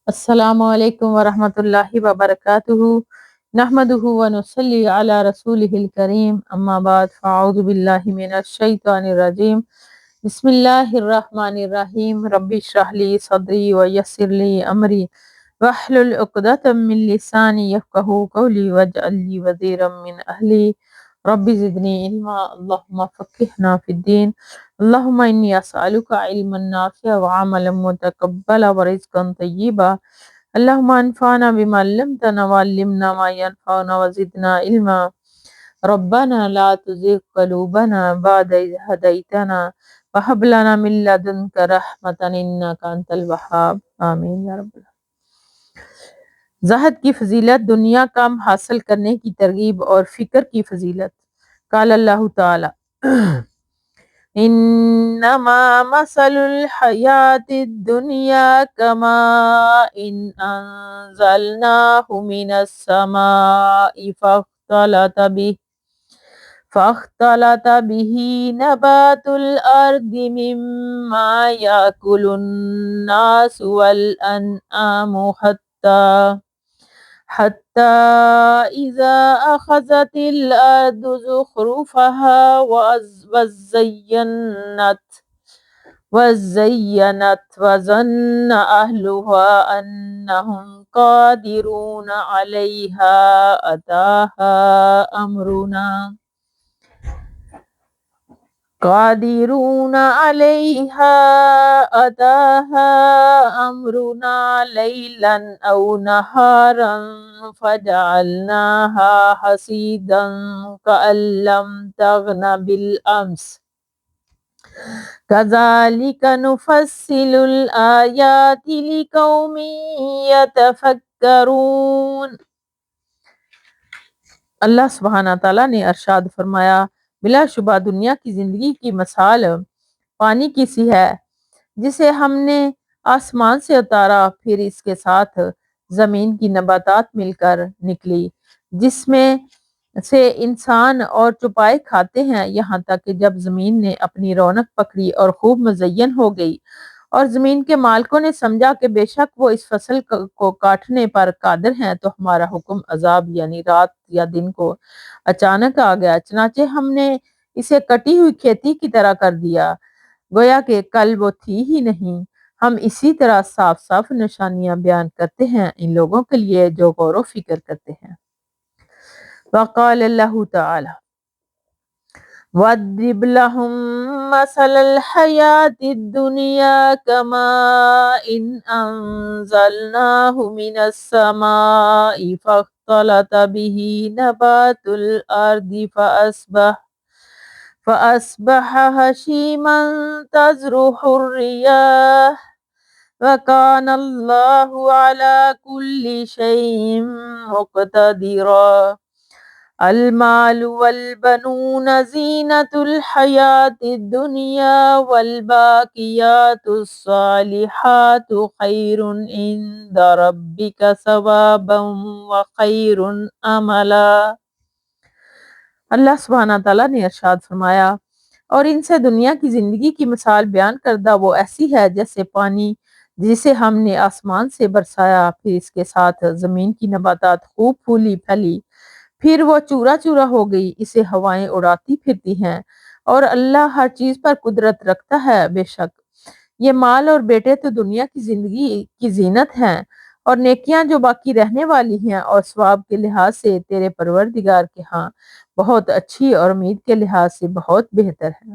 السلام علیکم ورحمۃ اللہ وبرکاتہ نحمدہ ونصلی علی رسولہ الکریم اما بعد فاعوذ باللہ من الشیطان الرجیم بسم اللہ الرحمن الرحیم رب اشرح لی صدری ویسر لی امری واحلل عقدۃ من لسانی یفقہوا قولی واجعل لی وزیرا من اہلی رب زدنی علما اللہم فقہنا فی الدین اللہم انی اسألک علما نافعا وعملا متقبلا ورزقا طیبا اللہم انفعنا بما علمتنا وعلمنا ما ينفعنا وزدنا علما ربنا لا تزغ قلوبنا بعد إذ هديتنا وهب لنا من لدنك رحمة إنك أنت الوهاب آمین یا رب العالمین۔ زہد کی فضیلت، دنیا کام حاصل کرنے کی ترغیب اور فکر کی فضیلت۔ قال اللہ تعالی انما مثل الحیات الدنیا کماء انزلناہ من السماء فاختلط به نبات الارض مما یاکل الناس والانعام حتى إذا أخذت الأرض زخرفها وزينت وظن أهلها أنهم قادرون عليها أتاها أمرنا ليلا أو نهارا فجعلناها حصيدا كأن لم تغن بالأمس كذلك نفصل الآيات لقوم يتفكرون۔ اللہ سبحانہ تعالیٰ نے ارشاد فرمایا، بلا شبہ دنیا کی زندگی کی مثال پانی کی سی ہے جسے ہم نے آسمان سے اتارا، پھر اس کے ساتھ زمین کی نباتات مل کر نکلی جس میں سے انسان اور چوپائے کھاتے ہیں، یہاں تک کہ جب زمین نے اپنی رونق پکڑی اور خوب مزین ہو گئی اور زمین کے مالکوں نے سمجھا کہ بے شک وہ اس فصل کو کاٹنے پر قادر ہیں، تو ہمارا حکم عذاب یعنی رات یا دن کو اچانک آ گیا، چنانچہ ہم نے اسے کٹی ہوئی کھیتی کی طرح کر دیا گویا کہ کل وہ تھی ہی نہیں۔ ہم اسی طرح صاف صاف نشانیاں بیان کرتے ہیں ان لوگوں کے لیے جو غور و فکر کرتے ہیں۔ وقال اللہ تعالی وَاضْرِبْ لَهُم مَّثَلَ الْحَيَاةِ الدُّنْيَا كَمَاءٍ أَنزَلْنَاهُ مِنَ السَّمَاءِ فاختلط به نبات الأرض فأصبح هشيما تذروه الرياح وكان الله على كل شيء مقتدرا۔ المال والبنون زینۃ الحیاۃ الدنیا والباقیات الصالحات خیر عند ربک ثوابا وخیر املا۔ اللہ سبحانہ تعالیٰ نے ارشاد فرمایا، اور ان سے دنیا کی زندگی کی مثال بیان کردہ وہ ایسی ہے جیسے پانی جسے ہم نے آسمان سے برسایا، پھر اس کے ساتھ زمین کی نباتات خوب پھولی پھلی، پھر وہ چورا چورا ہو گئی، اسے ہوائیں اڑاتی پھرتی ہیں، اور اللہ ہر چیز پر قدرت رکھتا ہے۔ بے شک یہ مال اور بیٹے تو دنیا کی زندگی کی زینت ہیں، اور نیکیاں جو باقی رہنے والی ہیں اور ثواب کے لحاظ سے تیرے پروردگار کے ہاں بہت اچھی اور امید کے لحاظ سے بہت بہتر ہے۔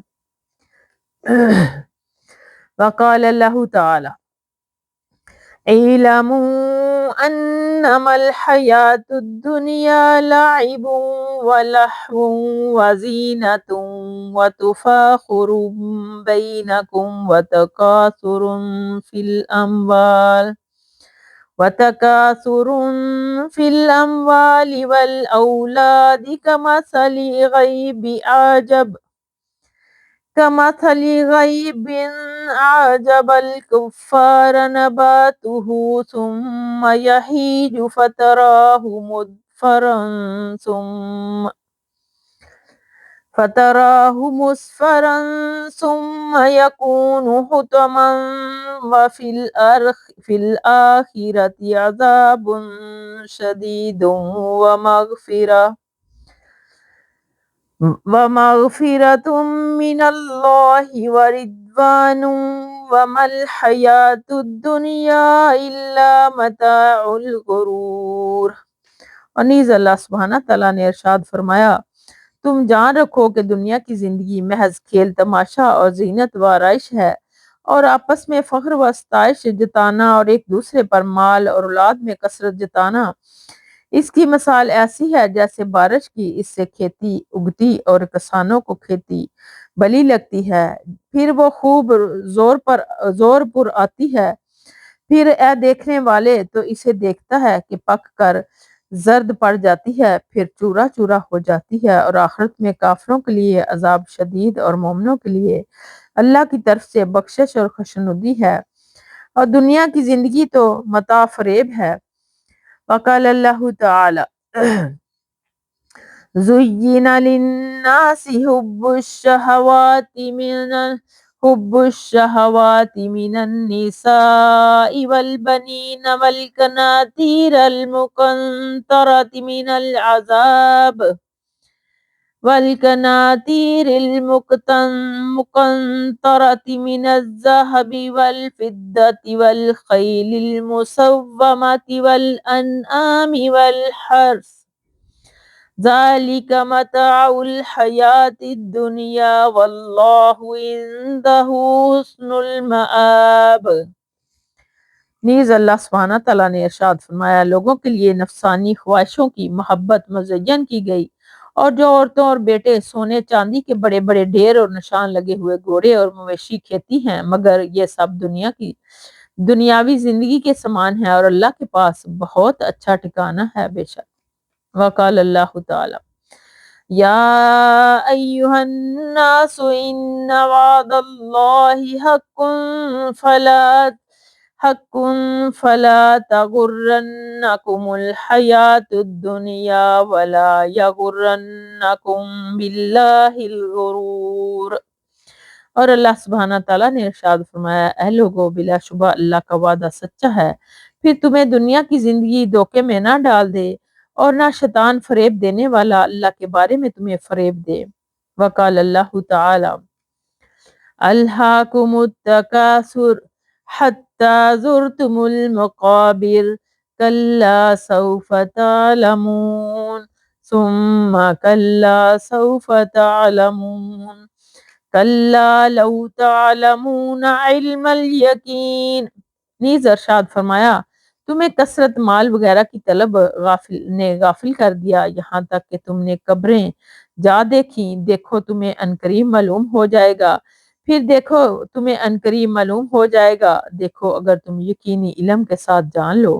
وقال اللہ تعالی اعلموا انما الحیاۃ الدنیا لعب ولہو وزینۃ وتفاخر بینکم وتکاثر فی الاموال والاولاد كمثل غيب أعجب الكفار نباته ثم يهيج فتراه مصفرا فَتَرَاهُ مُصْفَرًا ثُمَّ يَكُونُ حُطَمًا فِي الْآخِرَةِ عَذَابٌ شَدِيدٌ وَمَغْفِرَةٌ مِّنَ اللَّهِ وَرِضْوَانٌ وَمَا الْحَيَاةُ الدُّنْيَا إِلَّا مَتَاعُ الْغُرُورِ۔ اور نیز اللہ سبحانہ تعالیٰ نے ارشاد فرمایا، تم جان رکھو کہ دنیا کی زندگی محض کھیل تماشا اور زینت و آرائش ہے، اور آپس میں فخر و ستائش جتانا اور ایک دوسرے پر مال اور اولاد میں کثرت جتانا، اس کی مثال ایسی ہے جیسے بارش کی، اس سے کھیتی اگتی اور کسانوں کو کھیتی بلی لگتی ہے، پھر وہ خوب زور پر آتی ہے، پھر اے دیکھنے والے تو اسے دیکھتا ہے کہ پک کر زرد پڑ جاتی ہے، پھر چورا چورا ہو جاتی ہے، اور آخرت میں کافروں کے لیے عذاب شدید اور مومنوں کے لیے اللہ کی طرف سے بخشش اور خوشنودی ہے، اور دنیا کی زندگی تو متاع فریب ہے۔ وقال اللہ تعالی زُيِّنَ لِلنَّاسِ حُبُّ الشَّهَوَاتِ مِنَ النِّسَاءِ وَالْبَنِينَ وَالْقَنَاطِيرِ المقنطرة من الذهب والفضة والخيل المسومة والأنعام والحرث ذلك متاع الحياة الدنيا والله عنده حسن المآب۔ نیز اللہ سبحانہ تعالیٰ نے ارشاد فرمایا، لوگوں کے لیے نفسانی خواہشوں کی محبت مزین کی گئی، اور جو عورتوں اور بیٹے سونے چاندی کے بڑے بڑے ڈھیر اور نشان لگے ہوئے گھوڑے اور مویشی کھیتی ہیں، مگر یہ سب دنیاوی زندگی کے سامان ہے، اور اللہ کے پاس بہت اچھا ٹھکانہ ہے بے شک۔ وقال اللہ تعالی یا ایہا الناس ان وعد اللہ حق فلا تغرنکم الحیاۃ الدنیا ولا یغرنکم باللہ الغرور۔ اور اللہ سبحانہ تعالیٰ نے ارشاد فرمایا، اے لوگو، بلا شبہ اللہ کا وعدہ سچا ہے، پھر تمہیں دنیا کی زندگی دھوکے میں نہ ڈال دے، اور نہ شیطان فریب دینے والا اللہ کے بارے میں تمہیں فریب دے۔ وقال اللہ تعالی الہاکم التکاثر حتی زرتم المقابر کلا سوف تعلمون ثم کلا سوف تعلمون کلا لو تعلمون علم الیقین۔ نیز ارشاد فرمایا، تمہیں کثرت مال وغیرہ کی طلب غافل کر دیا، یہاں تک کہ تم نے قبریں جا دیکھیں، دیکھو تمہیں عنقریب معلوم ہو جائے گا، پھر دیکھو تمہیں عنقریب معلوم ہو جائے گا، دیکھو اگر تم یقینی علم کے ساتھ جان لو۔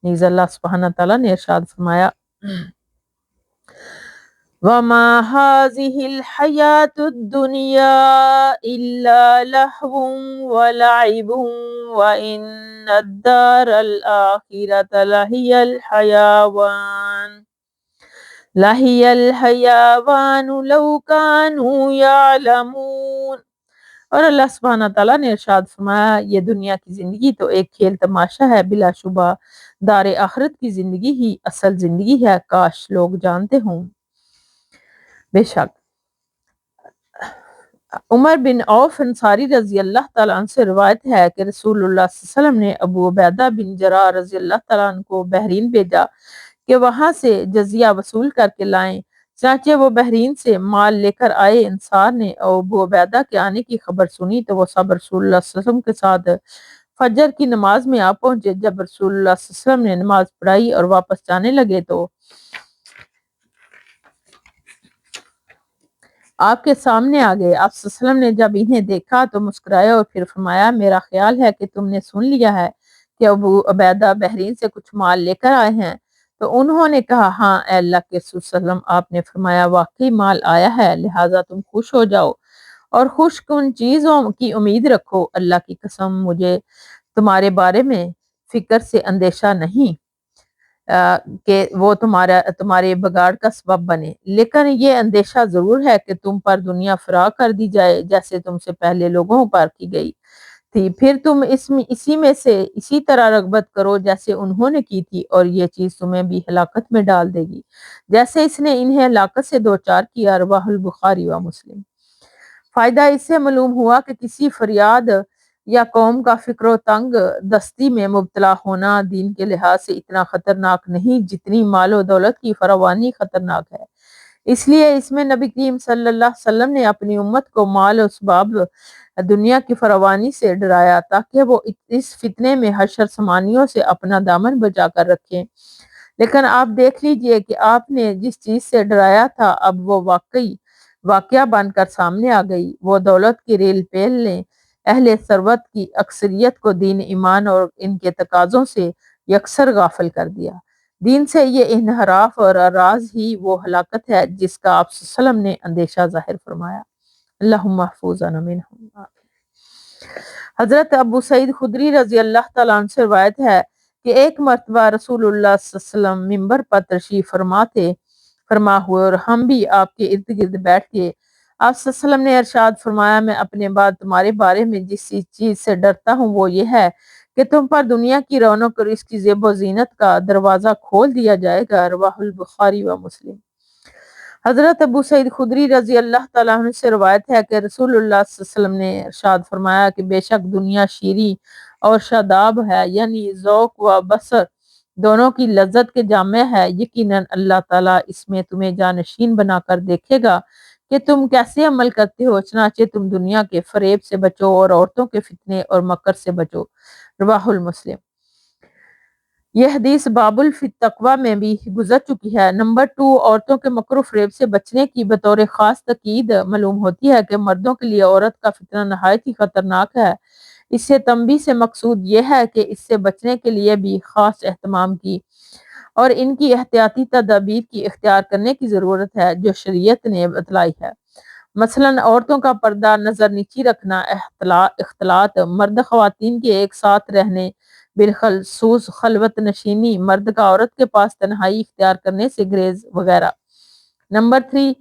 نیز اللہ سبحانہ تعالیٰ نے ارشاد فرمایا، وَمَا هَٰذِهِ الْحَيَاةُ الدُّنْيَا إِلَّا لَهْوٌ وَلَعِبٌ وَإِنَّ الدَّارَ الْآخِرَةَ لَهِيَ الْحَيَوَانُ لَوْ كَانُوا يَعْلَمُونَ۔ اور اللہ سبحانہ تعالیٰ نے ارشاد فرمایا، یہ دنیا کی زندگی تو ایک کھیل تماشا ہے، بلا شبہ دار آخرت کی زندگی ہی اصل زندگی ہے، کاش لوگ جانتے ہوں۔ بے شک عمر بن عوف انصاری رضی اللہ تعالیٰ عنہ سے روایت ہے کہ رسول اللہ صلی اللہ علیہ وسلم نے ابو عبیدہ بن جراح رضی اللہ تعالیٰ عنہ کو بحرین بھیجا کہ وہاں سے جزیہ وصول کر کے لائیں، چنانچہ وہ بحرین سے مال لے کر آئے۔ انصار نے ابو عبیدہ کے آنے کی خبر سنی تو وہ سب رسول اللہ صلی اللہ علیہ وسلم کے ساتھ فجر کی نماز میں آ پہنچے۔ جب رسول اللہ صلی اللہ علیہ وسلم نے نماز پڑھائی اور واپس جانے لگے تو آپ کے سامنے آ گئے۔ آپ صلی اللہ علیہ وسلم نے جب انہیں دیکھا تو مسکرایا اور پھر فرمایا، میرا خیال ہے کہ تم نے سن لیا ہے کہ ابو عبیدہ بحرین سے کچھ مال لے کر آئے ہیں۔ تو انہوں نے کہا، ہاں اے اللہ کے رسول صلی اللہ علیہ وسلم۔ آپ نے فرمایا، واقعی مال آیا ہے، لہٰذا تم خوش ہو جاؤ اور خوش کن چیزوں کی امید رکھو، اللہ کی قسم مجھے تمہارے بارے میں فکر سے اندیشہ نہیں۔ کہ وہ تمہارے بگاڑ کا سبب بنے، لیکن یہ اندیشہ ضرور ہے کہ تم پر دنیا فرا کر دی جائے جیسے تم سے پہلے لوگوں پر کی گئی تھی، پھر تم اسی میں سے اسی طرح رغبت کرو جیسے انہوں نے کی تھی، اور یہ چیز تمہیں بھی ہلاکت میں ڈال دے گی جیسے اس نے انہیں ہلاکت سے دوچار کیا۔ رواہ البخاری و مسلم۔ فائدہ اس سے معلوم ہوا کہ کسی فریاد یا قوم کا فکر و تنگ دستی میں مبتلا ہونا دین کے لحاظ سے اتنا خطرناک نہیں جتنی مال و دولت کی فراوانی خطرناک ہے۔ اس لیے اس میں نبی کریم صلی اللہ علیہ وسلم نے اپنی امت کو مال و اسباب دنیا کی فراوانی سے ڈرایا تاکہ وہ اس فتنے میں حشر سامانیوں سے اپنا دامن بچا کر رکھیں، لیکن آپ دیکھ لیجئے کہ آپ نے جس چیز سے ڈرایا تھا اب وہ واقعہ بن کر سامنے آ گئی۔ وہ دولت کی ریل پیل نے اہل ثروت کی اکثریت کو دین ایمان اور ان کے تقاضوں سے یکسر غافل کر دیا۔ دین سے یہ انحراف اور اراض ہی وہ ہلاکت ہے جس کا آپ صلی اللہ علیہ وسلم نے اندیشہ ظاہر فرمایا۔ اللہم محفوظنا منہم۔ حضرت ابو سعید خدری رضی اللہ تعالیٰ عنہ سے روایت ہے کہ ایک مرتبہ رسول اللہ صلی اللہ علیہ وسلم ممبر پر تشریف فرما ہوئے اور ہم بھی آپ کے ارد گرد بیٹھ کے آپ صلی اللہ علیہ وسلم نے ارشاد فرمایا، میں اپنے بعد تمہارے بارے میں جس چیز سے ڈرتا ہوں وہ یہ ہے کہ تم پر دنیا کی رونق اور اس کی زیب و زینت کا دروازہ کھول دیا جائے گا۔ رواہ البخاری و مسلم۔ حضرت ابو سعید خدری رضی اللہ تعالیٰ عنہ سے روایت ہے کہ رسول اللہ صلی اللہ علیہ وسلم نے ارشاد فرمایا کہ بے شک دنیا شیریں اور شاداب ہے، یعنی ذوق و بصر دونوں کی لذت کے جامع ہے۔ یقیناً اللہ تعالیٰ اس میں تمہیں جانشین بنا کر دیکھے گا کہ تم کیسے عمل کرتے ہو، چنانچہ تم دنیا کے فریب سے بچو اور عورتوں کے فتنے اور مکر سے بچو۔ رواہ المسلم۔ یہ حدیث باب فی التقویٰ میں بھی گزر چکی ہے۔ نمبر 2، عورتوں کے مکر و فریب سے بچنے کی بطور خاص تاکید معلوم ہوتی ہے کہ مردوں کے لیے عورت کا فتنہ نہایت ہی خطرناک ہے۔ اس سے تنبیہ سے مقصود یہ ہے کہ اس سے بچنے کے لیے بھی خاص اہتمام کی اور ان کی احتیاطی تدابیر کی اختیار کرنے کی ضرورت ہے جو شریعت نے بتلائی ہے۔ مثلاً عورتوں کا پردہ، نظر نیچی رکھنا، اختلاط، مرد خواتین کے ایک ساتھ رہنے، بالخصوص خلوت نشینی، مرد کا عورت کے پاس تنہائی اختیار کرنے سے گریز وغیرہ۔ نمبر 3،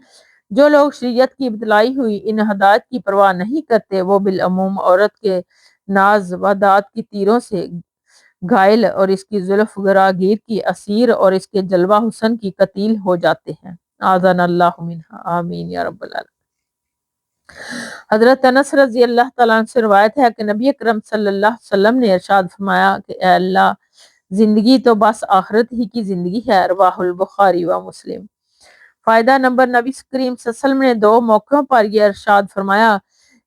جو لوگ شریعت کی بتلائی ہوئی ان ہدایت کی پرواہ نہیں کرتے وہ بالعموم عورت کے ناز و داد کی تیروں سے گھائل اور اس کی زلف گراگیر کی اسیر اور اس کے جلوہ حسن کی قتیل ہو جاتے ہیں۔ اعاذنا اللہ منہا، آمین یا رب العالمین۔ حضرت انس رضی اللہ تعالیٰ عنہ سے روایت ہے کہ نبی اکرم صلی اللہ علیہ وسلم نے ارشاد فرمایا کہ اے اللہ، زندگی تو بس آخرت ہی کی زندگی ہے۔ رواہ البخاری و مسلم۔ فائدہ نمبر، نبی کریم صلی اللہ علیہ وسلم نے 2 موقعوں پر یہ ارشاد فرمایا۔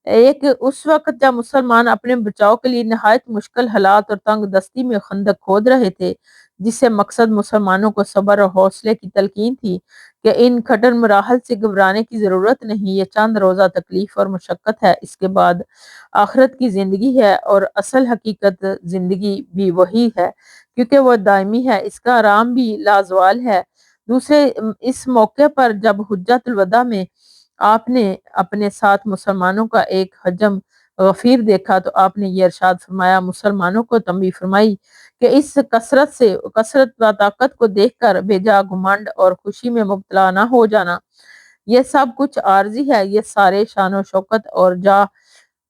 ایک اس وقت جب مسلمان اپنے بچاؤ کے لیے نہایت مشکل حالات اور تنگ دستی میں خندق کھود رہے تھے، جس سے مقصد مسلمانوں کو صبر اور حوصلے کی تلقین تھی کہ ان کٹر مراحل سے گھبرانے کی ضرورت نہیں، یہ چند روزہ تکلیف اور مشقت ہے، اس کے بعد آخرت کی زندگی ہے اور اصل حقیقت زندگی بھی وہی ہے کیونکہ وہ دائمی ہے، اس کا آرام بھی لازوال ہے۔ دوسرے، اس موقع پر جب حجۃ الوداع میں آپ نے اپنے ساتھ مسلمانوں کا ایک حجم غفیر دیکھا تو آپ نے یہ ارشاد فرمایا، مسلمانوں کو تنبیہ فرمائی کہ اس کثرت و طاقت کو دیکھ کر بے جا گھمنڈ اور خوشی میں مبتلا نہ ہو جانا، یہ سب کچھ عارضی ہے، یہ سارے شان و شوکت اور جاہ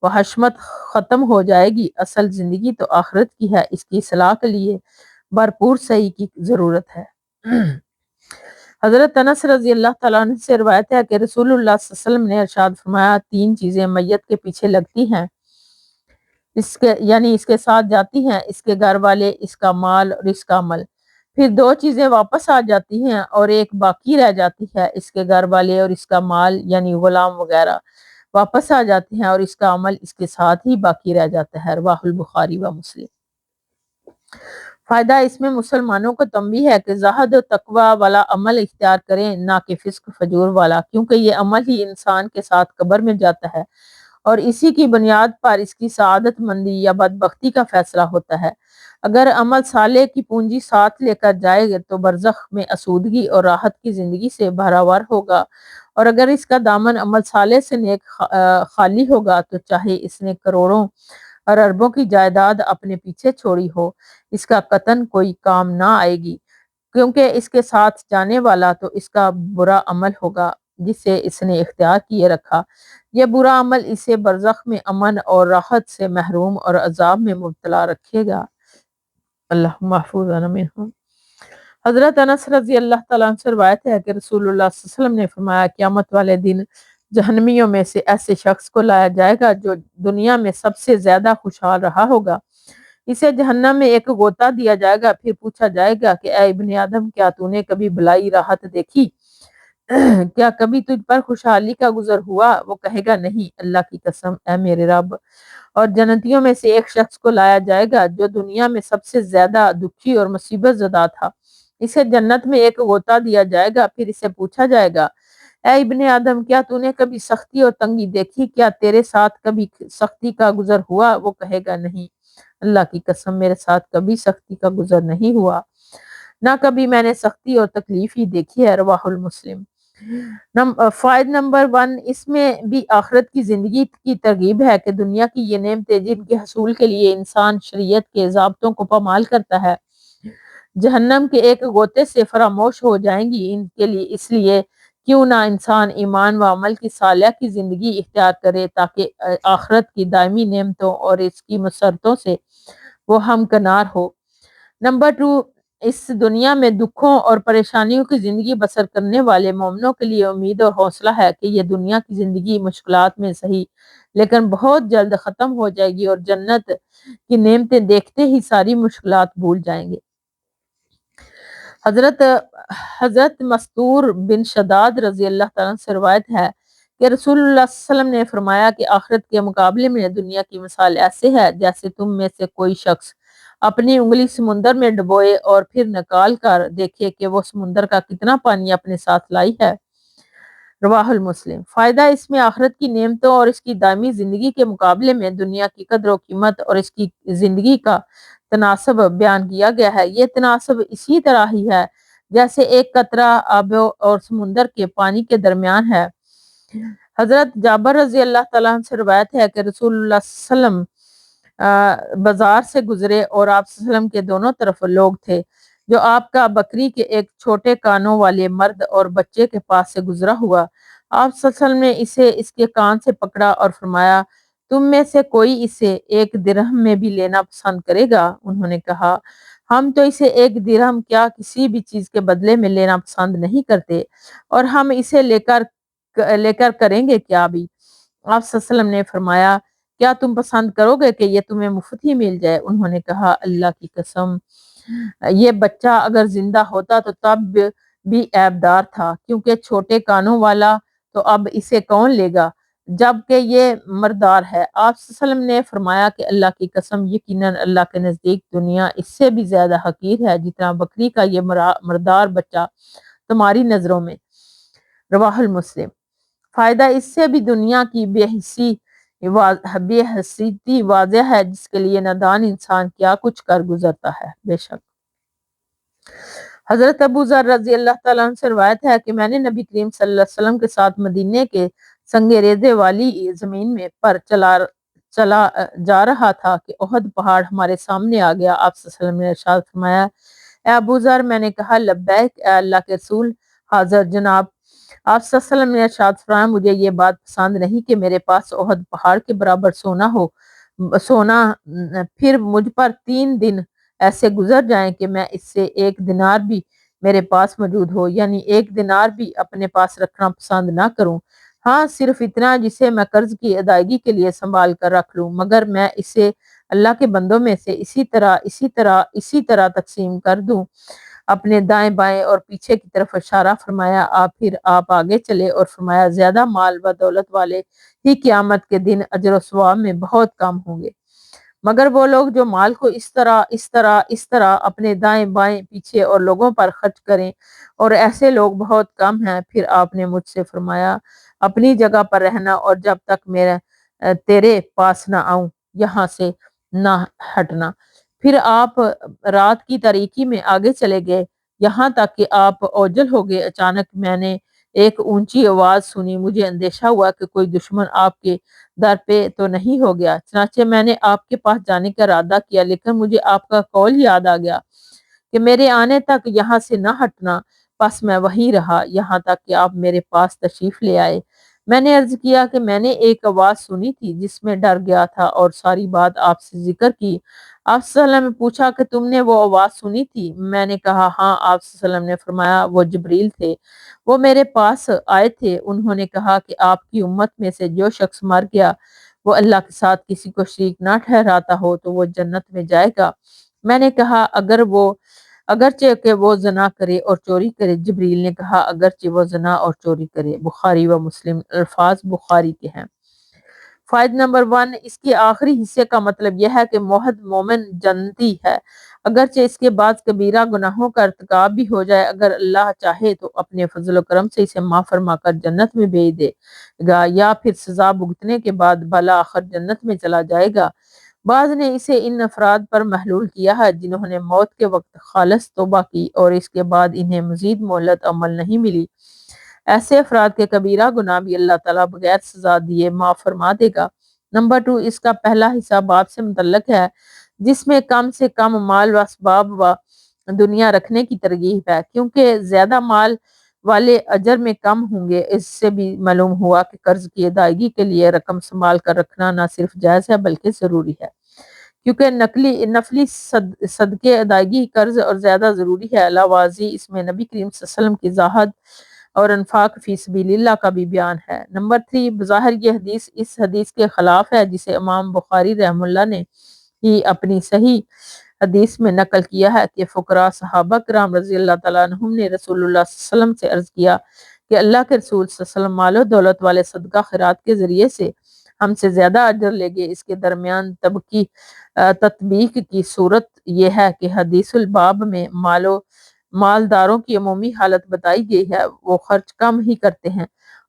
و حشمت ختم ہو جائے گی، اصل زندگی تو آخرت کی ہے، اس کی اصلاح کے لیے بھرپور سعی کی ضرورت ہے۔ حضرت انس رضی اللہ تعالیٰ عنہ سے روایت ہے کہ رسول اللہ صلی اللہ علیہ وسلم نے ارشاد فرمایا، 3 چیزیں میت کے پیچھے لگتی ہیں، اس کے ساتھ جاتی ہیں، اس کے گھر والے، اس کا مال اور اس کا عمل، پھر 2 چیزیں واپس آ جاتی ہیں اور ایک باقی رہ جاتی ہے، اس کے گھر والے اور اس کا مال یعنی غلام وغیرہ واپس آ جاتے ہیں اور اس کا عمل اس کے ساتھ ہی باقی رہ جاتا ہے۔ رواہ البخاری و مسلم۔ فائدہ اس میں مسلمانوں کو تنبیہ ہے کہ زہد و تقوی والا عمل اختیار کریں، نہ کہ فسق فجور والا، کیونکہ یہ عمل ہی انسان کے ساتھ قبر میں جاتا ہے اور اسی کی بنیاد پر اس کی سعادت مندی یا بدبختی کا فیصلہ ہوتا ہے۔ اگر عمل صالح کی پونجی ساتھ لے کر جائے گا تو برزخ میں آسودگی اور راحت کی زندگی سے بھراور ہوگا، اور اگر اس کا دامن عمل صالح سے نیک خالی ہوگا تو چاہے اس نے کروڑوں اور اربوں کی جائیداد اپنے پیچھے چھوڑی ہو، اس کا قطعاً کوئی کام نہ آئے گی۔ کیونکہ اس کے ساتھ جانے والا تو اس کا برا عمل ہوگا جسے اس نے اختیار کیے رکھا۔ یہ برا عمل اسے برزخ میں امن اور راحت سے محروم اور عذاب میں مبتلا رکھے گا۔ اللہ محفوظنا منہم۔ حضرت انس رضی اللہ تعالیٰ عنہ سے روایت ہے کہ رسول اللہ صلی اللہ علیہ وسلم نے فرمایا قیامت والے دن جہنمیوں میں سے ایسے شخص کو لایا جائے گا جو دنیا میں سب سے زیادہ خوشحال رہا ہوگا۔ اسے جہنم میں ایک غوطہ دیا جائے گا، پھر پوچھا جائے گا کہ اے ابن آدم، کیا تو نے کبھی بلائی راحت دیکھی؟ کیا کبھی تجھ پر خوشحالی کا گزر ہوا؟ وہ کہے گا نہیں، اللہ کی قسم اے میرے رب۔ اور جنتیوں میں سے ایک شخص کو لایا جائے گا جو دنیا میں سب سے زیادہ دکھی اور مصیبت زدہ تھا، اسے جنت میں ایک غوطہ دیا جائے گا، پھر اسے پوچھا جائے گا اے ابن آدم، کیا تو نے کبھی سختی اور تنگی دیکھی؟ کیا تیرے ساتھ کبھی سختی کا گزر ہوا؟ وہ کہے گا نہیں، اللہ کی قسم میرے ساتھ کبھی سختی کا گزر نہیں ہوا، نہ کبھی میں نے سختی اور تکلیف ہی دیکھی ہے۔ رواہ المسلم۔ فائد نمبر 1، اس میں بھی آخرت کی زندگی کی ترغیب ہے کہ دنیا کی یہ نعمتیں جن کے حصول کے لیے انسان شریعت کے ضابطوں کو پامال کرتا ہے، جہنم کے ایک غوطے سے فراموش ہو جائیں گی۔ ان کے لیے اس لیے کیوں نہ انسان ایمان و عمل کی صالحہ کی زندگی اختیار کرے تاکہ آخرت کی دائمی نعمتوں اور اس کی مسرتوں سے وہ ہمکنار ہو۔ نمبر 2، اس دنیا میں دکھوں اور پریشانیوں کی زندگی بسر کرنے والے مومنوں کے لیے امید اور حوصلہ ہے کہ یہ دنیا کی زندگی مشکلات میں صحیح لیکن بہت جلد ختم ہو جائے گی اور جنت کی نعمتیں دیکھتے ہی ساری مشکلات بھول جائیں گے۔ حضرت مستور بن شداد رضی اللہ تعالیٰ عنہ سے روایت ہے کہ رسول اللہ صلی اللہ علیہ وسلم نے فرمایا کہ آخرت کے مقابلے میں دنیا کی مثال ایسے ہے جیسے تم میں سے کوئی شخص اپنی انگلی سمندر میں ڈبوئے اور پھر نکال کر دیکھے کہ وہ سمندر کا کتنا پانی اپنے ساتھ لائی ہے۔ رواہ المسلم۔ فائدہ اس میں آخرت کی نعمتوں اور اس کی دائمی زندگی کے مقابلے میں دنیا کی قدر و قیمت اور اس کی زندگی کا تناسب بیان کیا گیا ہے۔ یہ تناسب اسی طرح ہی ہے جیسے ایک قطرہ آب اور سمندر کے پانی کے درمیان ہے۔ حضرت جابر رضی اللہ تعالیٰ عنہ سے روایت ہے کہ رسول اللہ صلی اللہ علیہ وسلم بازار سے گزرے اور آپ صلی اللہ علیہ وسلم کے دونوں طرف لوگ تھے۔ جو آپ کا بکری کے ایک چھوٹے کانوں والے مرد اور بچے کے پاس سے گزرا ہوا، آپ صلی اللہ علیہ وسلم نے اسے اس کے کان سے پکڑا اور فرمایا تم میں سے کوئی اسے 1 درہم میں بھی لینا پسند کرے گا؟ انہوں نے کہا ہم تو اسے 1 درہم کیا کسی بھی چیز کے بدلے میں لینا پسند نہیں کرتے، اور ہم اسے لے کر کریں گے کیا بھی؟ آپ صلی اللہ علیہ وسلم نے فرمایا کیا تم پسند کرو گے کہ یہ تمہیں مفت ہی مل جائے؟ انہوں نے کہا اللہ کی قسم یہ بچہ اگر زندہ ہوتا تو تب بھی عیبدار تھا، کیونکہ چھوٹے کانوں والا تو اب اسے کون لے گا جبکہ یہ مردار ہے۔ آپ صلی اللہ علیہ وسلم نے فرمایا کہ اللہ کی قسم یقیناً اللہ کے نزدیک دنیا اس سے بھی زیادہ حقیر ہے جتنا بکری کا یہ مردار بچہ تمہاری نظروں میں۔ رواہ المسلم۔ فائدہ اس سے بھی دنیا کی بے حسیتی واضح ہے جس کے لیے نادان انسان کیا کچھ کر گزرتا ہے۔ بے شک حضرت ابو ذر رضی اللہ تعالیٰ عنہ سے روایت ہے کہ میں نے نبی کریم صلی اللہ علیہ وسلم کے ساتھ مدینے کے سنگ ریزے والی زمین میں پر چلا جا رہا تھا کہ احد پہاڑ ہمارے سامنے آ گیا۔ آپ صلی اللہ علیہ وسلم نے ارشاد فرمایا اے ابو ذر، میں نے کہا لبیک اے اللہ کے رسول، حاضر جناب۔ آپ صلی اللہ علیہ وسلم نے ارشاد فرمایا مجھے یہ بات پسند نہیں کہ میرے پاس احد پہاڑ کے برابر سونا پھر مجھ پر 3 دن ایسے گزر جائیں کہ میں اس سے 1 دینار بھی میرے پاس موجود ہو، یعنی 1 دینار بھی اپنے پاس رکھنا پسند نہ کروں، ہاں صرف اتنا جسے میں قرض کی ادائیگی کے لیے سنبھال کر رکھ لوں، مگر میں اسے اللہ کے بندوں میں سے اسی طرح تقسیم کر دوں۔ اپنے دائیں بائیں اور پیچھے کی طرف اشارہ فرمایا، پھر آپ آگے چلے اور فرمایا زیادہ مال و دولت والے ہی قیامت کے دن اجر و ثواب میں بہت کم ہوں گے، مگر وہ لوگ جو مال کو اس طرح اپنے دائیں بائیں پیچھے اور لوگوں پر خرچ کریں، اور ایسے لوگ بہت کم ہیں۔ پھر آپ نے مجھ سے فرمایا اپنی جگہ پر رہنا اور جب تک تیرے پاس نہ آؤں یہاں سے نہ ہٹنا۔ پھر آپ رات کی تاریکی میں آگے چلے گئے یہاں تک کہ آپ اوجل ہو گئے۔ اچانک میں نے ایک اونچی آواز سنی، مجھے اندیشہ ہوا کہ کوئی دشمن آپ کے در پہ تو نہیں ہو گیا، چنانچہ میں نے آپ کے پاس جانے کا ارادہ کیا، لیکن مجھے آپ کا قول یاد آ گیا کہ میرے آنے تک یہاں سے نہ ہٹنا، پس میں وہیں رہا یہاں تک کہ آپ میرے پاس تشریف لے آئے۔ میں نے عرض کیا کہ میں نے ایک آواز سنی تھی جس میں ڈر گیا تھا اور ساری بات آپ سے ذکر کی۔ آپ صلی اللہ علیہ وسلم نے پوچھا کہ تم نے وہ آواز سنی تھی؟ میں نے کہا ہاں۔ آپ صلی اللہ علیہ وسلم نے فرمایا وہ جبریل تھے، وہ میرے پاس آئے تھے، انہوں نے کہا کہ آپ کی امت میں سے جو شخص مر گیا وہ اللہ کے ساتھ کسی کو شریک نہ ٹھہراتا ہو تو وہ جنت میں جائے گا۔ میں نے کہا اگرچہ کہ وہ زنا کرے اور چوری کرے۔ جبریل نے کہا اگرچہ وہ زنا اور چوری کرے۔ بخاری و مسلم، الفاظ بخاری کے ہیں۔ فائدہ نمبر 1، اس کے آخری حصے کا مطلب یہ ہے کہ موحد مومن جنتی ہے، اگرچہ اس کے بعد کبیرہ گناہوں کا ارتکاب بھی ہو جائے، اگر اللہ چاہے تو اپنے فضل و کرم سے اسے معاف فرما کر جنت میں بھیج دے گا، یا پھر سزا بھگتنے کے بعد بالآخر جنت میں چلا جائے گا۔ بعض نے اسے ان افراد پر محلول کیا ہے جنہوں نے موت کے وقت خالص توبہ کی اور اس کے بعد انہیں مزید مہلت عمل نہیں ملی۔ ایسے افراد کے کبیرہ گناہ بھی اللہ تعالیٰ بغیر سزا دیے معاف فرما دے گا۔ نمبر 2، اس کا پہلا حصہ باب سے متعلق ہے جس میں کم سے کم مال و اسباب و دنیا رکھنے کی ترغیب ہے، کیونکہ زیادہ مال والے اجر میں کم ہوں گے۔ اس سے بھی معلوم ہوا کہ قرض کی ادائیگی کے لیے رقم سنبھال کر رکھنا نہ صرف جائز ہے بلکہ ضروری ہے، کیونکہ نفلی صدقے ادائیگی قرض اور زیادہ ضروری ہے۔ علاوہ ازیں اس میں نبی کریم صلی اللہ علیہ وسلم کی زہد اور انفاق فی سبیل اللہ کا بھی بیان ہے۔ نمبر 3، بظاہر یہ حدیث اس حدیث کے خلاف ہے جسے امام بخاری رحم اللہ نے ہی اپنی صحیح حدیث میں نقل کیا ہے کہ فقراء صحابہ کرام رضی اللہ تعالیٰ عنہم نے رسول اللہ صلی اللہ علیہ وسلم سے عرض کیا کہ اللہ کے رسول صلی اللہ علیہ وسلم مال و دولت والے صدقہ خیرات کے ذریعے سے ہم سے زیادہ اجر لے گے۔ اس کے درمیان تطبیق کی صورت یہ ہے کہ حدیث الباب میں مالداروں کی عمومی حالت بتائی گئی ہے، وہ خرچ کم ہی کرتے ہیں،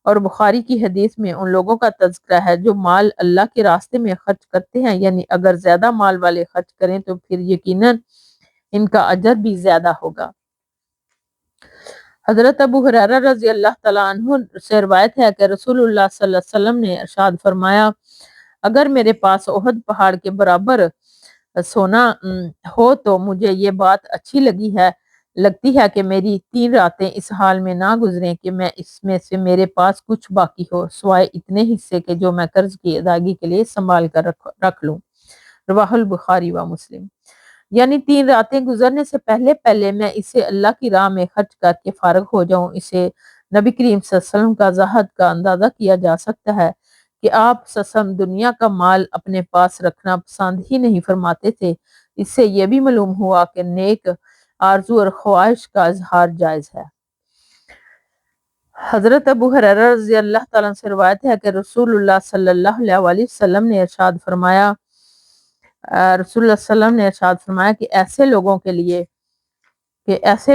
اور بخاری کی حدیث میں ان لوگوں کا تذکرہ ہے جو مال اللہ کے راستے میں خرچ کرتے ہیں، یعنی اگر زیادہ مال والے خرچ کریں تو پھر یقیناً ان کا اجر بھی زیادہ ہوگا۔ حضرت ابو ہریرہ رضی اللہ تعالیٰ عنہ سے روایت ہے کہ رسول اللہ صلی اللہ علیہ وسلم نے ارشاد فرمایا، اگر میرے پاس احد پہاڑ کے برابر سونا ہو تو مجھے یہ بات اچھی لگتی ہے کہ میری 3 راتیں اس حال میں نہ گزریں کہ میں اس میں سے میرے پاس کچھ باقی ہو سوائے اتنے حصے کے جو میں قرض کی ادائیگی کے لیے سنبھال کر رکھ لوں۔ رواہ البخاری و مسلم، یعنی 3 راتیں گزرنے سے پہلے میں اسے اللہ کی راہ میں خرچ کر کے فارغ ہو جاؤں۔ اسے نبی کریم صلی اللہ علیہ وسلم کا زہد کا اندازہ کیا جا سکتا ہے کہ آپ صلی اللہ علیہ وسلم دنیا کا مال اپنے پاس رکھنا پسند ہی نہیں فرماتے تھے۔ اس سے یہ بھی معلوم ہوا کہ نیک آرزو اور خواہش کا اظہار جائز ہے۔ حضرت ابو ہریرہ رضی اللہ تعالیٰ عنہ سے روایت ہے کہ رسول اللہ صلی اللہ علیہ وسلم نے ارشاد فرمایا کہ ایسے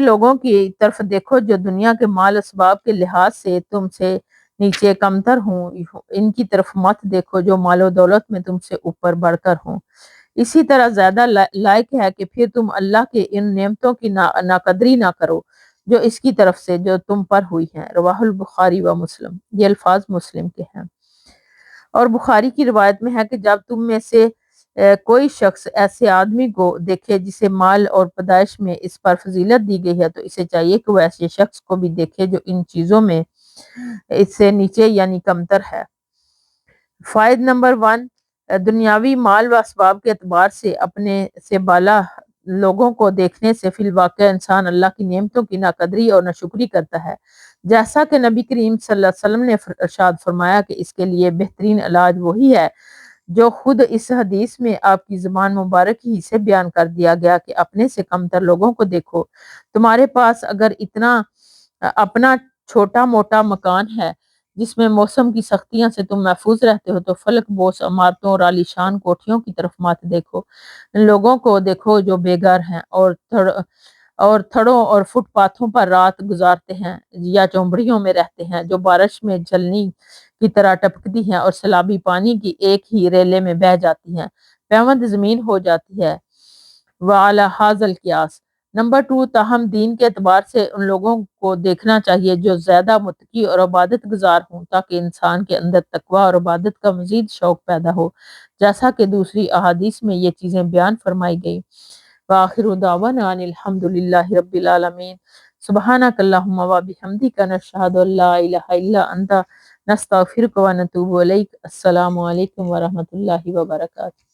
لوگوں کی طرف دیکھو جو دنیا کے مال اسباب کے لحاظ سے تم سے نیچے کمتر ہوں، ان کی طرف مت دیکھو جو مال و دولت میں تم سے اوپر بڑھ کر ہوں۔ اسی طرح زیادہ لائق ہے کہ پھر تم اللہ کے ان نعمتوں کی ناقدری نہ کرو جو اس کی طرف سے جو تم پر ہوئی ہیں۔ رواہ البخاری و مسلم، یہ الفاظ مسلم کے ہیں۔ اور بخاری کی روایت میں ہے کہ جب تم میں سے کوئی شخص ایسے آدمی کو دیکھے جسے مال اور پیدائش میں اس پر فضیلت دی گئی ہے تو اسے چاہیے کہ وہ ایسے شخص کو بھی دیکھے جو ان چیزوں میں اس سے نیچے یعنی کمتر ہے۔ فائدہ نمبر 1، دنیاوی مال و اسباب کے اعتبار سے اپنے سے بالا لوگوں کو دیکھنے سے فی الواقع انسان اللہ کی نعمتوں کی ناقدری اور ناشکری کرتا ہے، جیسا کہ نبی کریم صلی اللہ علیہ وسلم نے ارشاد فرمایا کہ اس کے لیے بہترین علاج وہی ہے جو خود اس حدیث میں آپ کی زبان مبارک ہی سے بیان کر دیا گیا کہ اپنے سے کمتر لوگوں کو دیکھو۔ تمہارے پاس اگر اتنا اپنا چھوٹا موٹا مکان ہے جس میں موسم کی سختیاں سے تم محفوظ رہتے ہو تو فلک بوس عمارتوں اور عالی شان کوٹھیوں کی طرف مت دیکھو، ان لوگوں کو دیکھو جو بے گھر ہیں اور تھڑوں اور فٹ پاتھوں پر رات گزارتے ہیں یا چومبڑیوں میں رہتے ہیں جو بارش میں جھلنی کی طرح ٹپکتی ہیں اور سیلابی پانی کی ایک ہی ریلے میں بہہ جاتی ہیں، پیوند زمین ہو جاتی ہے۔ وعلی ھذا القیاس۔ نمبر 2، تاہم دین کے اعتبار سے ان لوگوں کو دیکھنا چاہیے جو زیادہ متقی اور عبادت گزار ہوں تاکہ انسان کے اندر تقویٰ اور عبادت کا مزید شوق پیدا ہو، جیسا کہ دوسری احادیث میں یہ چیزیں بیان فرمائی گئی۔ وآخر دعوانا ان الحمد للہ رب العالمین. سبحانک اللہم و بحمدک نشہد ان لا الہ الا انت نستغفرک و نتوب الیک. السلام علیکم ورحمۃ اللہ وبرکاتہ.